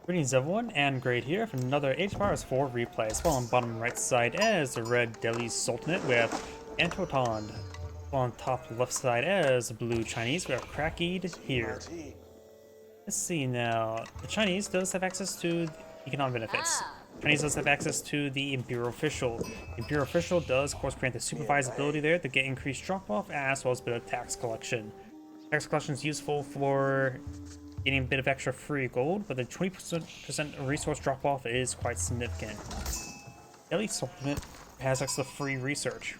Greetings everyone, and Great here for another H-Powers 4 replay. As well on bottom right side as the red Delhi Sultanate, we have Anotand. On top left side as blue Chinese, we have CrackedyHere. Let's see now. The Chinese does have access to economic benefits. Chinese does have access to the Imperial Official. The Imperial Official does, of course, grant the supervised ability there to get increased drop-off as well as a bit of tax collection. Tax collection is useful for getting a bit of extra free gold, but the 20% resource drop-off is quite significant. Delhi Sultanate has access to free research,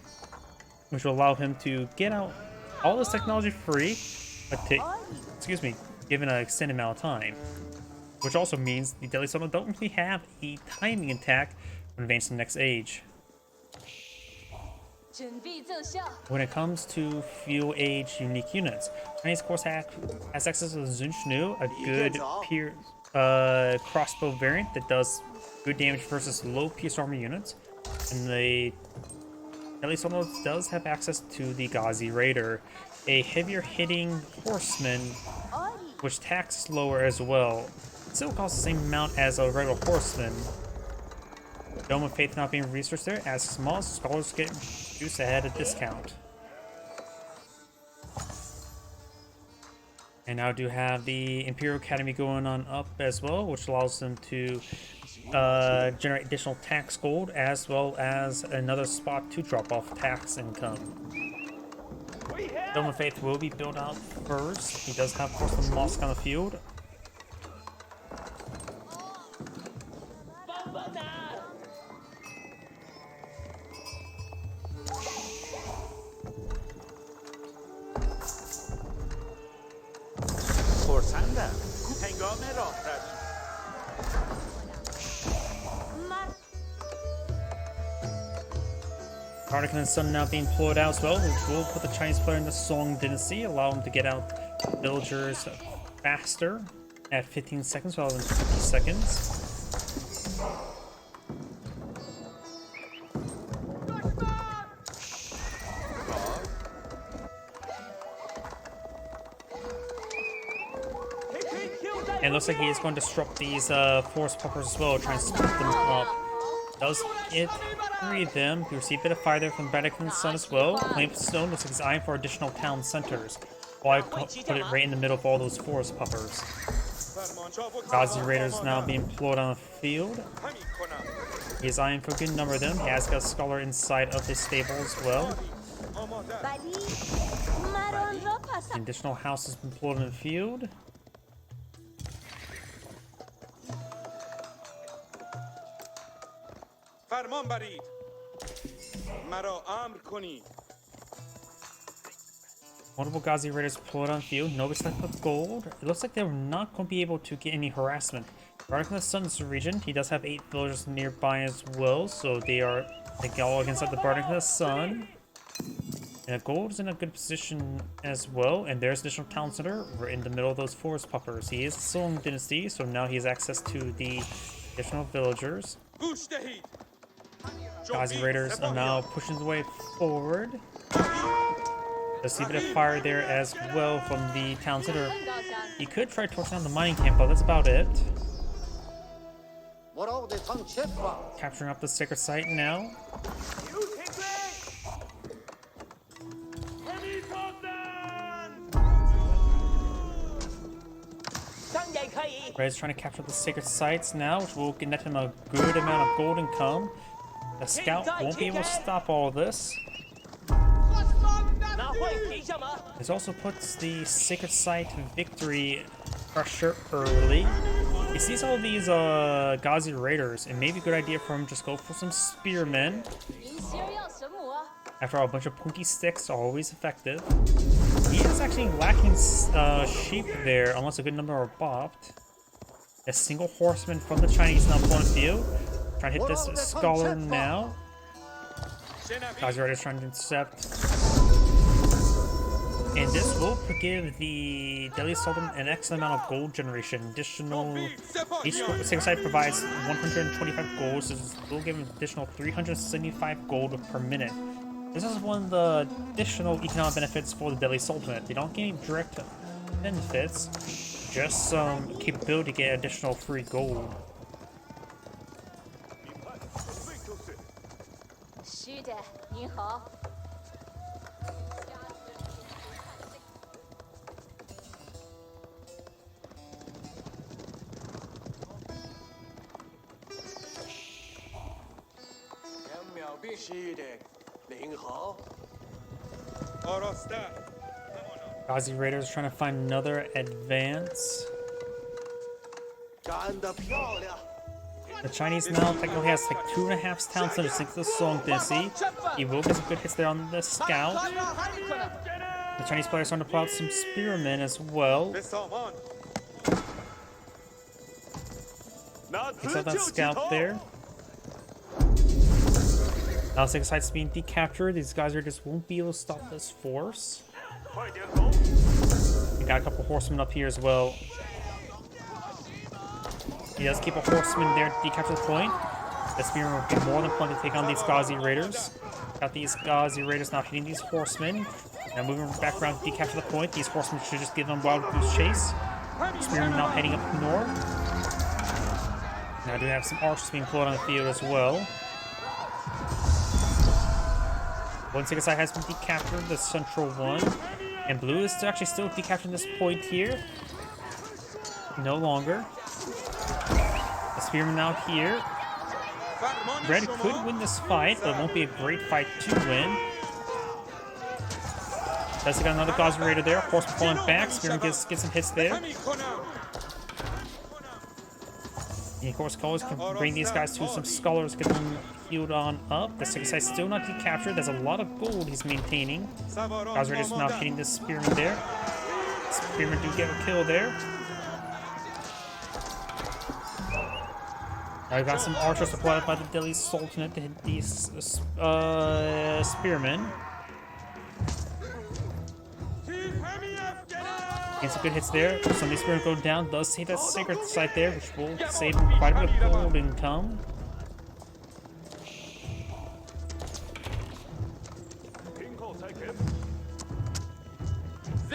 which will allow him to get out all this technology free, but given an extended amount of time. Which also means the Delhi Sultanate don't really have a timing attack when advancing to the next age. When it comes to Fuel Age unique units, Chinese of course has access to the Zunshnu, a good crossbow variant that does good damage versus low piece armor units, and the Delhi Sultanate does have access to the Ghazi Raider, a heavier hitting horseman which attacks slower as well. It still costs the same amount as a regular horseman. Dome of Faith not being researched there, as small scholars get juice ahead at discount. And now do have the Imperial Academy going on up as well, which allows them to generate additional tax gold as well as another spot to drop off tax income. Dome of Faith will be built out first. He does have, of course, the mosque on the field. Arctic and Sun now being pulled out as well, which will put the Chinese player in the Song Dynasty, allow them to get out villagers faster at 15 seconds rather than 50 seconds. And it looks like he is going to disrupt these forest puppers as well, trying to split them up. Does it free them? We receive a bit of fire there from Arctic and Sun as well. Claim Stone looks like he's eyeing for additional town centers. Why put it right in the middle of all those forest puppers? Ghazi Raiders now being deployed on the field. He is eyeing for a good number of them. He has got a scholar inside of his stable as well. An additional house has been deployed in the field. Multiple Ghazi Raiders pulled on field. Nobody select of gold. It looks like they're not going to be able to get any harassment. Right from the Sun's region, he does have 8 villagers nearby as well, so they go all against the Bardic of the Sun. And gold is in a good position as well, and there's additional town center. We're in the middle of those forest puppers. He is the Song Dynasty, so now he has access to the additional villagers. Ghazi Raiders are now pushing the way forward. Let's see a bit of fire there as well from the town center. He could try torching down the mining camp, but that's about it. Capturing up the sacred site now. Red is trying to capture the sacred sites now, which will net him a good amount of gold income. The scout won't be able to stop all of this. This also puts the sacred site victory pressure early. He sees all these Ghazi Raiders, and maybe a good idea for him just go for some spearmen. After all, a bunch of pointy sticks are always effective. He is actually lacking sheep there, unless a good number are bopped. A single horseman from the Chinese now pulling field. Trying to hit this scholar now. Ghazi Raiders trying to intercept. And this will give the Delhi Sultan an excellent amount of gold generation. Additional, each sacred site provides 125 gold, so this will give an additional 375 gold per minute. This is one of the additional economic benefits for the Delhi Sultanate. They don't get any direct benefits. just some capability to get additional free gold. 是的，您好。 Ghazi Raiders trying to find another advance. The Chinese now technically has like 2.5 towns under since the Sultanate. He will get some good hits there on the scout. The Chinese players starting to pull out some spearmen as well. Takes out that scout there. Now 6 sites being decaptured. These guys just won't be able to stop this force. We got a couple horsemen up here as well. He does keep a horseman there to decapture the point. The spearman will be more than plenty to take on these Ghazi Raiders. Got these Ghazi Raiders now hitting these horsemen. Now moving back around to decapture the point. These horsemen should just give them wild goose chase. Spearman now heading up north. Now I do have some archers being pulled on the field as well. One single side has been decaptured, the central one. And blue is actually still decapturing this point here. No longer. The spearman now here. Red could win this fight, but it won't be a great fight to win. Does got another Ghazi Raider there. Horseman falling back. Spearman gets some hits there. And of course, colors can bring these guys to some scholars, get them healed on up. The second side still not decaptured. There's a lot of gold he's maintaining. Ghazi Raider's now hitting this spearman there. Spearman do get a kill there. Now we've got some archers supplied by the Delhi Sultanate to hit these spearmen. Getting some good hits there. Some of these spearmen go down. Does save that sacred site there, which will save him quite a bit of gold income.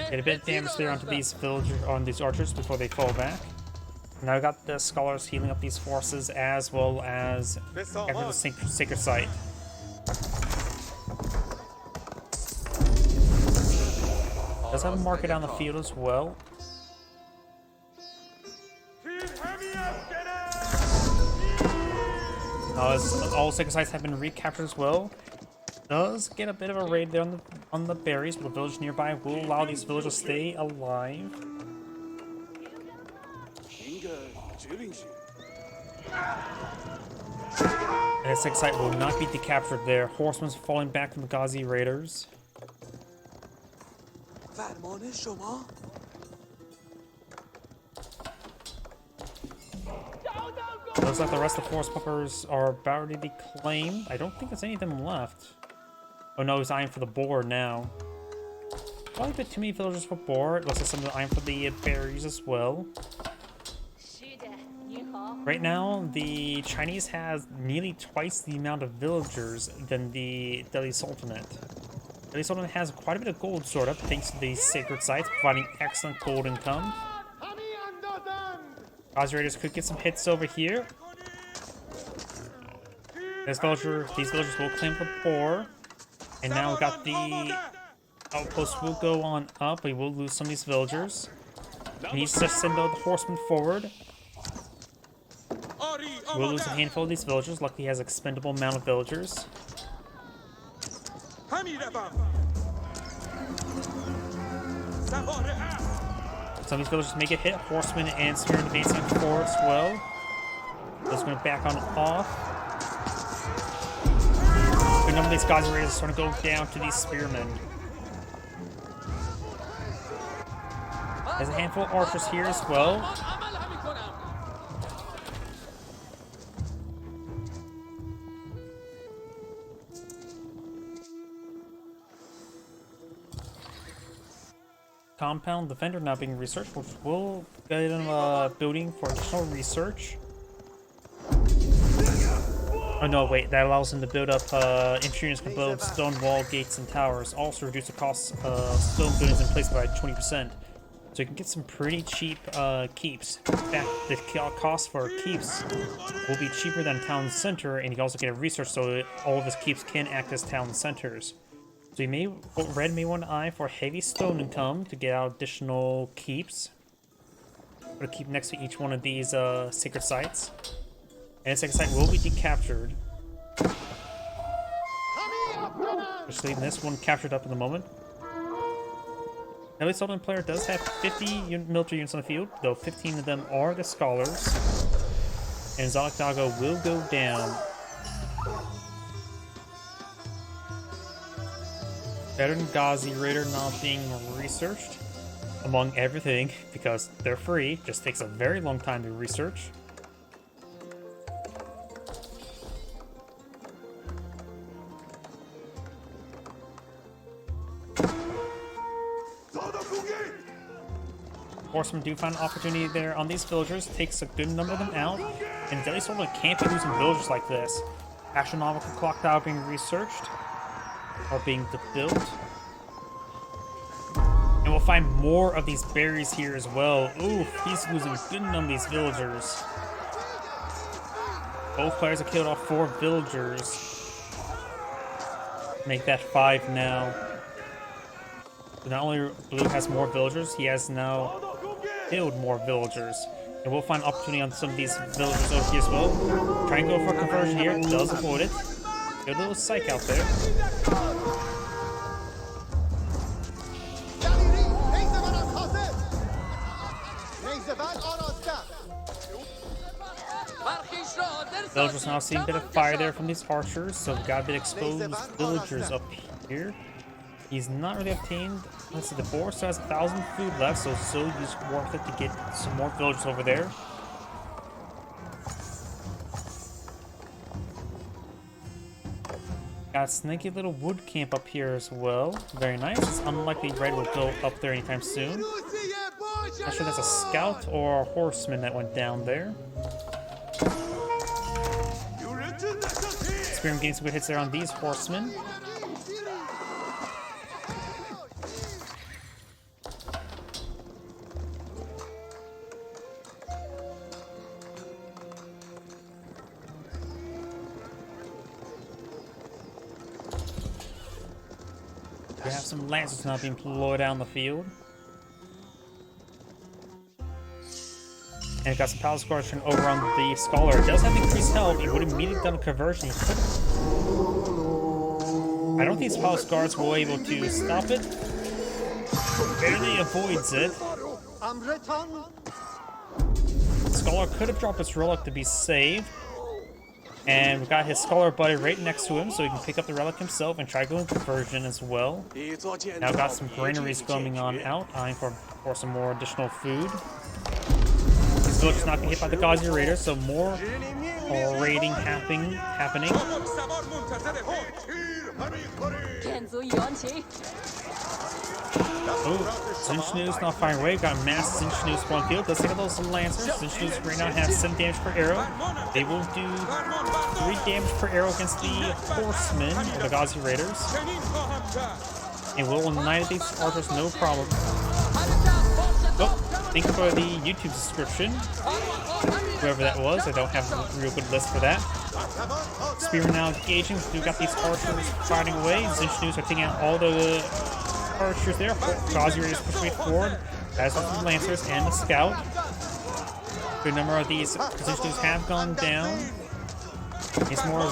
Get a bit of damage there onto these villagers, on these archers before they fall back. Now I got the scholars healing up these forces as well as after the sacred site. Does have a marker down the field as well. As all sacred sites have been recaptured as well. Does get a bit of a raid there on the berries, but the village nearby will allow these villagers to stay alive. And the sacred site will not be decaptured there. Horsemen's falling back from the Ghazi Raiders. Looks like the rest of the force puppers are about to be claimed. I don't think there's any of them left. Oh no, he's eyeing for the boar now. Probably a bit too many villagers for boar. It looks like some of them eyeing for the berries as well. Right now, the Chinese has nearly twice the amount of villagers than the Delhi Sultanate. Delhi Sultanate has quite a bit of gold stored up thanks to these sacred sites, providing excellent gold income. Ghazi Raiders could get some hits over here. These villagers will claim the boar. And now we've got the outpost will go on up. We will lose some of these villagers. He needs to send out the horsemen forward. We'll lose a handful of these villagers. Luckily, he has an expendable amount of villagers. Some of these villagers may get hit. Horsemen and spearmen advancing forward as well. Those going back on off. A number of these Ghazi Raiders are starting to go down to these spearmen. There's a handful of archers here as well. Compound defender now being researched, which will get him a building for additional research. Oh no, wait, that allows him to build up insurance can build stone wall, gates, and towers. Also reduce the cost of stone buildings in place by 20%. So you can get some pretty cheap keeps. In fact, the cost for keeps will be cheaper than town center, and you can also get a research so that all of his keeps can act as town centers. So Red may want an eye for heavy stone income to get out additional keeps. Put a keep next to each one of these sacred sites. And a sacred site will be decaptured. Just leaving this one captured up in the moment. Now, the Sultanate player does have 50 military units on the field, though 15 of them are the scholars. And Zalakdago will go down. Better than Ghazi Raider not being researched, among everything, because they're free. Just takes a very long time to research. Horsemen do find an opportunity there on these villagers, takes a good number of them out, and Delhi Sultanate can't be losing villagers like this. Astronomical clock tower being researched, or being built. And we'll find more of these berries here as well. Ooh, he's losing a good number of these villagers. Both players have killed off 4 villagers. Make that 5 now. So not only Blue has more villagers, he has now killed more villagers. And we'll find opportunity on some of these villagers over here as well. Try and go for a conversion here, does avoid it. Good little psych out there. Villagers now seeing a bit of fire there from these archers, so we've got a bit exposed villagers up here. He's not really obtained. Let's see, the boar still has 1,000 food left, so it's so worth it to get some more villagers over there. Got a sneaky little wood camp up here as well. Very nice. It's unlikely Red will go up there anytime soon. Not sure that's a scout or a horseman that went down there. Spearman getting some good hits there on these horsemen. We have some lancers now being deployed down the field. And we've got some palace guards over on the scholar. It does have increased health. It would have immediately done a conversion. I don't think these palace guards were able to stop it. Barely avoids it. Scholar could have dropped his relic to be saved. And we've got his scholar buddy right next to him, so he can pick up the relic himself and try going conversion as well. Now got some granaries coming on out, eyeing for some more additional food. These villagers not getting hit by the Ghazi Raiders, so more raiding happening. Oh, Zinchnu's not firing away. We've got a mass Zinchnu's spawn field. Let's take a those lancers. Zinchnu's right now have 7 damage per arrow. They will do 3 damage per arrow against the horsemen of the Ghazi Raiders. And we'll annihilate these archers no problem. Oh, thank you for the YouTube subscription. Whoever that was, I don't have a real good list for that. Spearman now engaging. We've got these archers fighting away. Zinchnu's are taking out all the archers there. Ghazi Raiders pushing forward, as well as the lancers and the scout. Good number of these Zinchnu's have gone down. It's more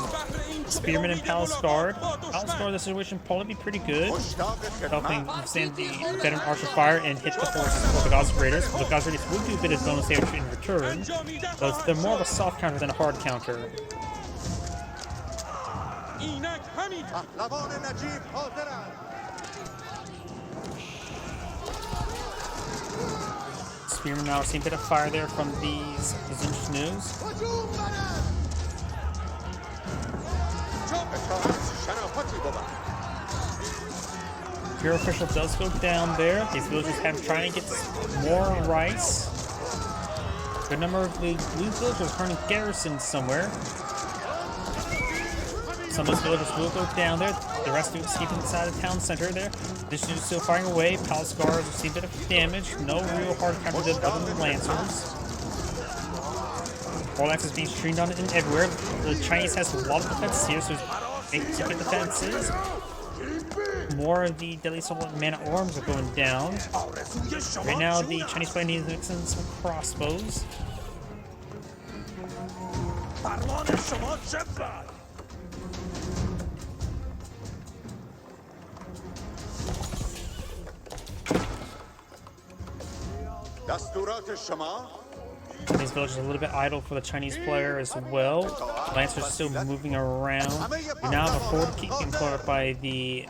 Spearman and Palace Guard. Palace Guard, the situation probably be pretty good. Helping withstand the veteran archer fire and hit the forces of the Ghazi Raiders. The Ghazi Raiders will do a bit of bonus damage in return, but they're more of a soft counter than a hard counter. Spearman now seeing a bit of fire there from these Zinchnu's. Hero official does go down there. These villagers have trying to get more rice. A good number of the blue villagers running garrisons somewhere. some of those villagers will go down there. The rest of us keep inside the town center there. This dude's still firing away. Palace guards receive a bit of damage. No real hard counter to other than Lancers. More Lancers being streamed on in everywhere. The Chinese has a lot of defenses here, so there's big defenses. More of the Deadly Sultanate man-at-arms are going down. Right now, the Chinese player needs to mix in some crossbows. These villages are a little bit idle for the Chinese player as well. Lancers are still moving around. We now have a forward keep being put up by the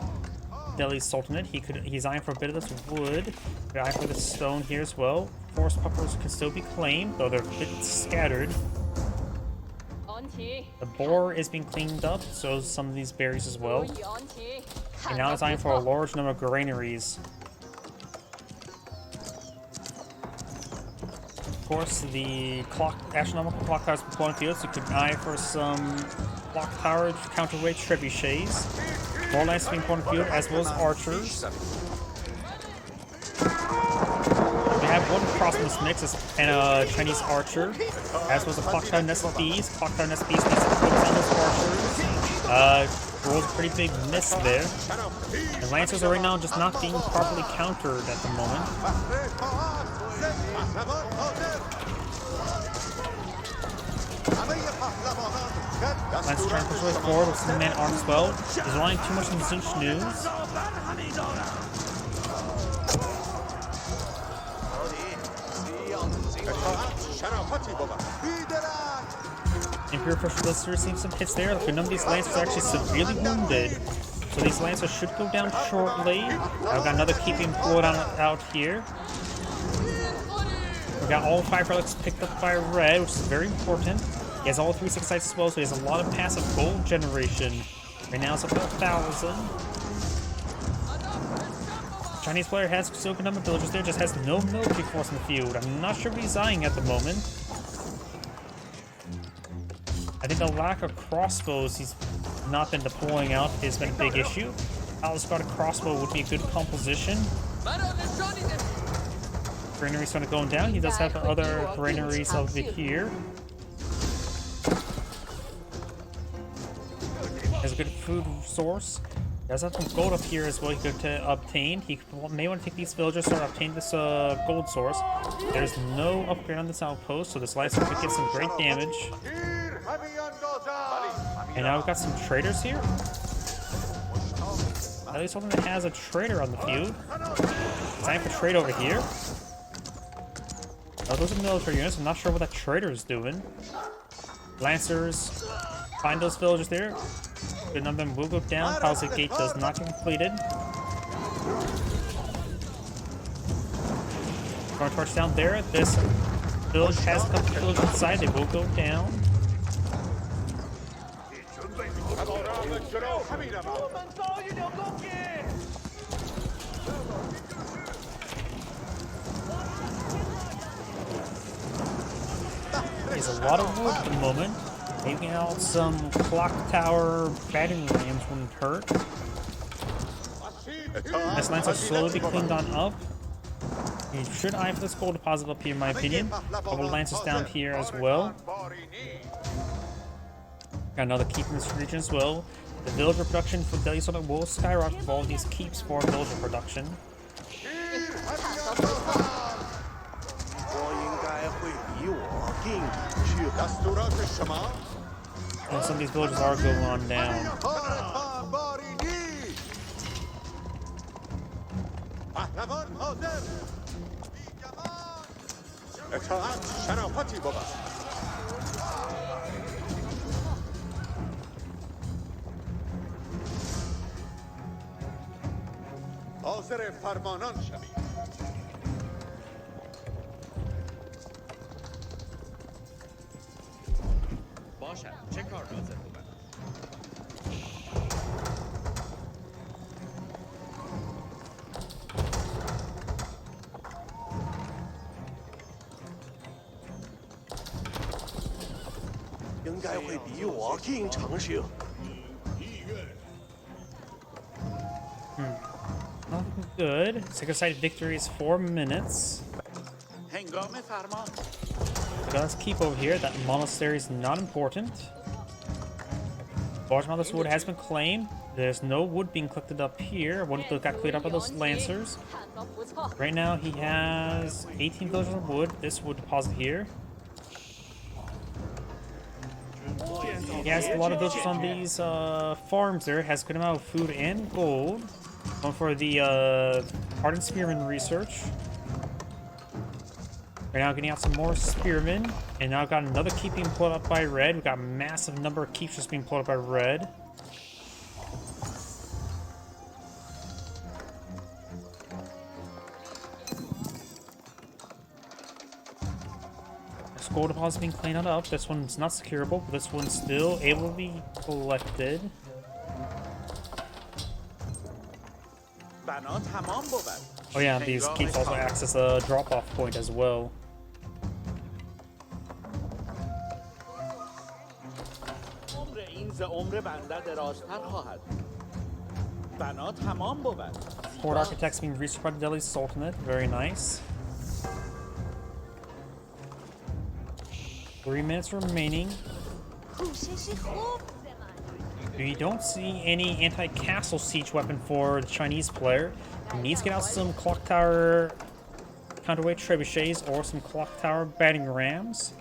Delhi Sultanate. He's eyeing for a bit of this wood. He's eyeing for the stone here as well. Forest puppers can still be claimed, though they're a bit scattered. The boar is being cleaned up, so some of these berries as well. And now it's eyeing for a large number of granaries. Of course, the astronomical clock towers are pulling fields, so you can eye for some clock tower counterweight trebuchets. More lances being put on field, as well as archers. We have one cross in this mix and a Chinese archer, as well as a clock tower nest bees. Clock tower nest bees needs to focus on those archers. Rolls a pretty big miss there. And Lancers are right now just not being properly countered at the moment. Lancers trying to push way forward with some man arms as well. He's relying too much on the Zinch news. Imperial Pressure does receive some hits there. A number of these Lancers are actually severely wounded. So these Lancers should go down shortly. I've got another keep being pulled out here. We've got all 5 relics picked up by Red, which is very important. He has all 3 6 sites as well, so he has a lot of passive gold generation. Right now it's up to 1,000. Chinese player has still a good number of villagers there, just has no military force in the field. I'm not sure what he's eyeing at the moment. I think the lack of crossbows he's not been deploying out has been a big issue. Palace guard crossbow would be a good composition. Granaries starting going down. He does have other granaries over here. Has a good food source. He does have some gold up here as well he could obtain. He may want to take these villagers to obtain this gold source. There's no upgrade on this outpost, so this Lancer could get some great damage. And now we've got some traders here. At least someone that has a trader on the field. Time for trade over here. Oh, those are military units. I'm not sure what that trader is doing. Lancers find those villagers there. Good number of them will go down. Palace Gate does not get completed. Going torch down there. This village has a couple villagers inside. They will go down. There's a lot of wood at the moment. Taking out some clock tower batting rams wouldn't hurt. This Lancer slowly be cleaned on up. You should eye for this gold deposit up here, in my opinion. Couple Lancers down here as well. Got another keep in this region as well. The villager production for Delhi Sultanate will skyrocket for all these keeps for villager production. And some of these villages are going on down. چه کار لازم بود؟应该会比我更长寿。good. Second site victory is 4 minutes. هنگام فرمان. Okay, let's keep over here. That monastery is not important. Large amount of this wood has been claimed. There's no wood being collected up here. One got cleared up by those lancers. 看都不错。 Right now he has 18 villages of wood. This wood deposit here. He has a lot of villagers on these farms there. Has a good amount of food and gold. Going for the Ardent Spearman research. Right now getting out some more spearmen. And now I've got another keep being pulled up by red. We've got a massive number of keeps just being pulled up by red. This gold deposit being cleaned up. This one's not securable, but this one's still able to be collected. بنا تمام بود. Oh yeah, these keeps also act as a drop-off point as well. عمر این ز عمر بنده درازتر خواهد. بنا تمام بود. Port architects being researched by the Delhi Sultanate. Very nice. 3 minutes remaining. کوششی خوب زمان. We don't see any anti-castle siege weapon for the Chinese player. He needs to get out some clock tower counterweight trebuchets or some clock tower battering rams.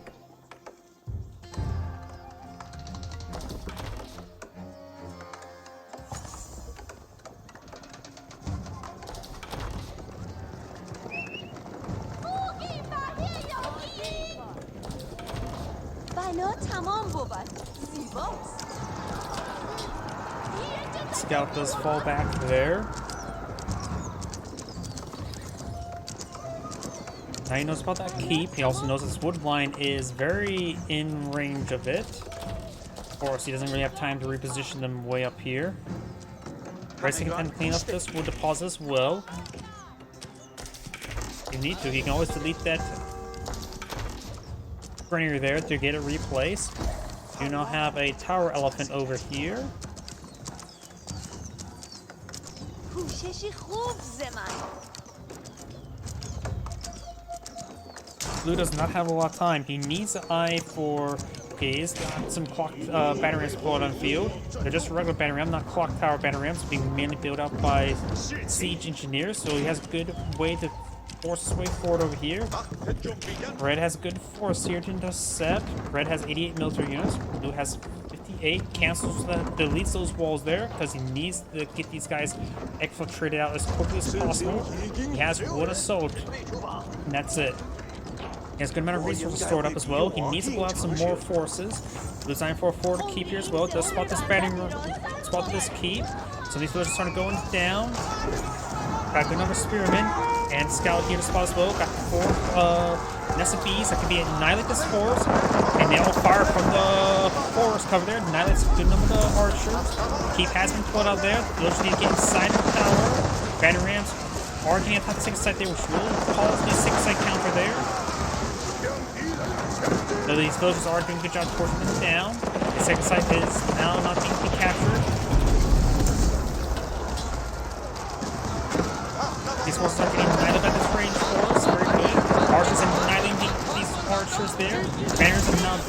بنا تمام بود. زیباست. Scout does fall back there. Now he knows about that keep. He also knows this wood line is very in range of it. Of course, he doesn't really have time to reposition them way up here. Racing can clean up this wood deposit as well. If you need to, he can always delete that granary there to get it replaced. You now have a tower elephant over here. کوششی خوب زمان. Blue does not have a lot of time. He needs an eye for... Okay, he's got some clock battery rams pulled on field. They're just regular battery ram, not clock tower battery rams, being mainly built up by siege engineers. So he has a good way to force his way forward over here. Red has a good force here to intercept. Red has 88 military units. Blue has 58. Cancels that, deletes those walls there because he needs to get these guys exfiltrated out as quickly as possible. He has wood assault, and that's it. He has a good amount of resources stored up as well. He needs to pull out some more forces. Designed for a forward keep here as well. Just spot this spot this keep. So these villagers are starting going down. Got a good number of spearmen and scout here to spot as well. Got 4 nest of bees that can be annihilate this force, and they all fire from the forest cover there. Annihilates a good number of archers. Keep has been pulled out there. Villagers need to get inside the tower. Battery rams are getting attacked the second site there, which will cause the second site counter there. So these villagers are doing a good job forcing them down. The second site is now not being captured. These forces are getting annihilated by this range force. Very good. Archers are annihilating these archers there. Banners are now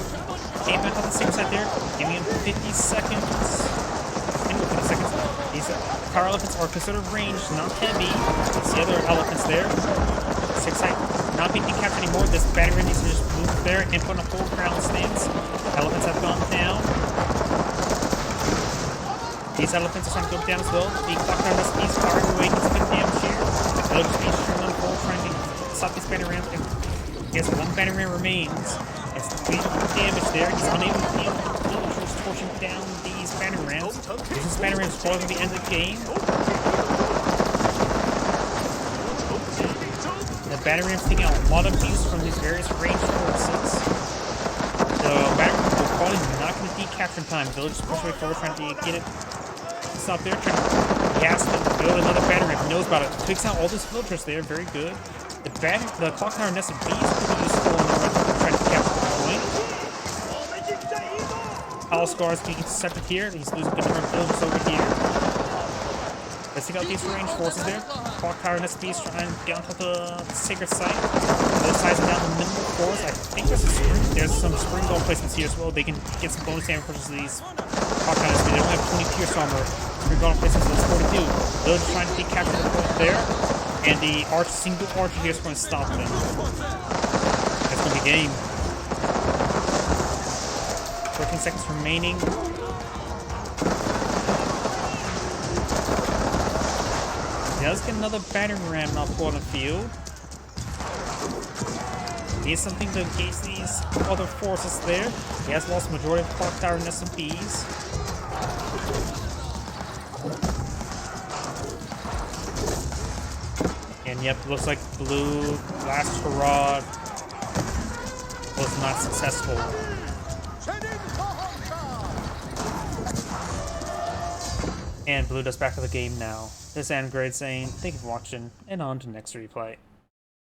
camping on the same side there, giving him 50 seconds. And 50 seconds. These tower elephants are considered ranged, not heavy. It's the other elephants there. Six side not being captured anymore. This battery needs to just move there and put in a full ground stance. Elephants have gone down. These elephants are starting to go down as well. The clock tower recipes are waiting to get damage here. They'll just be shooting on full, trying to stop these battery rams. Yes, 1 battery ram remains. It's 3 damage there. He's unable to deal with the villagers pushing down these battery rams. This battery rams probably going to be the end of the game. The battery rams taking out a lot of abuse from these various ranged forces. The battery rams are probably not going to be captured in time. Villagers push way forward, trying to get it. Stop there. He has to build another battery ramp. He knows about it. Takes out all these villagers there. Very good. The clock tower nest of bees is pretty useful in the trying to capture the point. Hollow Scar is being intercepted here. He's losing a good number of villagers over here. Let's take out these ranged forces there. Clock Tower and SPs trying to get on top of the sacred site. Those sides down the middle force. I think there's some spring dome placements here as well. They can get some bonus damage versus these Clock Tower SPs. They don't have 20 pierce armor. Spring dome placements, so that's 42. Those trying to decapture the point there. And the single archer here is going to stop them. That's going to be game. 14 seconds remaining. Yeah, let's get another battering ram now pulled on the field. He needs something to engage these other forces there. He has lost the majority of Clock Tower and SMPs. And yep, looks like blue last hurrah was not successful. And blue does back to the game now. This is Angrade saying thank you for watching, and on to next replay.